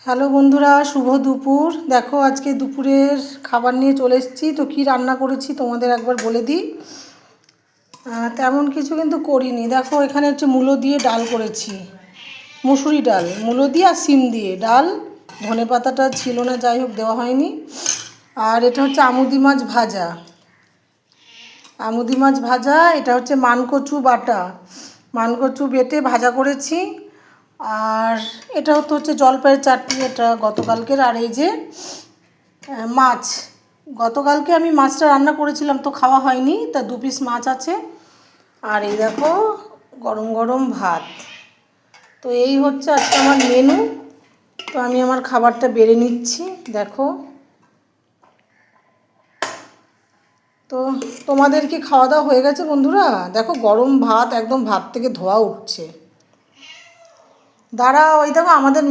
Hello বন্ধুরা, শুভ দুপুর। দেখো আজকে দুপুরের খাবার নিয়ে চলে এসেছি। তো কী রান্না করেছি তোমাদের একবার বলে দিই। তেমন কিছু কিন্তু করিনি। দেখো এখানে হচ্ছে মূলো দিয়ে ডাল করেছি, মুসুরি ডাল, মূলো দিয়ে আর সিম দিয়ে ডাল। ধনে পাতাটা ছিল না, যাই হোক দেওয়া হয়নি। আর এটা হচ্ছে আমুদি মাছ ভাজা, আমুদি মাছ ভাজা। এটা হচ্ছে মানকচু বাটা, মানকচু বেটে ভাজা করেছি। আর এটা হচ্ছে জলপাইয়ের চাটনি, এটা গতকালকের। আর এই যে মাছ, গতকালকে আমি মাছটা রান্না করেছিলাম তো খাওয়া হয়নি, তা 2 পিস মাছ আছে। আর এই দেখো গরম গরম ভাত। তো এই হচ্ছে আজকে আমার মেনু। তো আমি আমার খাবারটা বেড়ে নিচ্ছি। দেখো, তো তোমাদের কি খাওয়া দাওয়া হয়ে গেছে বন্ধুরা? দেখো গরম ভাত, একদম ভাত থেকে ধোয়া উঠছে। দাঁড়াও, ওই দেখো আমাদের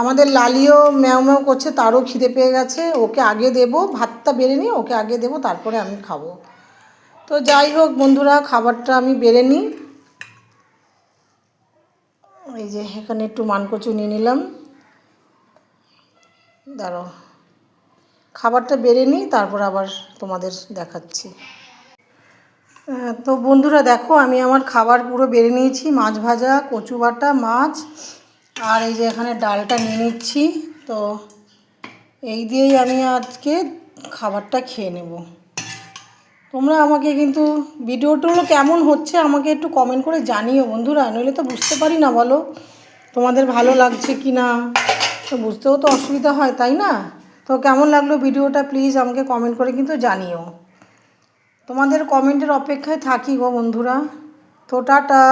আমাদের লালিও ম্যাও ম্যাও করছে, তারও খিদে পেয়ে গেছে। ওকে আগে দেবো, ভাতটা বেড়ে নিই, ওকে আগে দেবো, তারপরে আমি খাবো। তো যাই হোক বন্ধুরা, খাবারটা আমি বেড়ে নিই। এই যে এখানে একটু মানকচু নিয়ে নিলাম। দাঁড়াও, খাবারটা বেড়ে নিই, তারপর আবার তোমাদের দেখাচ্ছি। তো বন্ধুরা দেখো, আমি আমার খাবার পুরো বেড়ে নিয়েছি। মাছ ভাজা, কচু বাটা, মাছ, আর এই যে এখানে ডালটা নিয়ে নিচ্ছি। তো এই দিয়েই আমি আজকে খাবারটা খেয়ে নেব। তোমরা আমাকে কিন্তু ভিডিওগুলো কেমন হচ্ছে আমাকে একটু কমেন্ট করে জানিও বন্ধুরা, নইলে তো বুঝতে পারি না, বলো তোমাদের ভালো লাগছে কি না। তো বুঝতেও তো অসুবিধা হয়, তাই না? তো কেমন লাগলো ভিডিওটা প্লিজ আমাকে কমেন্ট করে কিন্তু জানিও। তোমাদের কমেন্টের অপেক্ষায় থাকি গো বন্ধুরা। তো টাটা।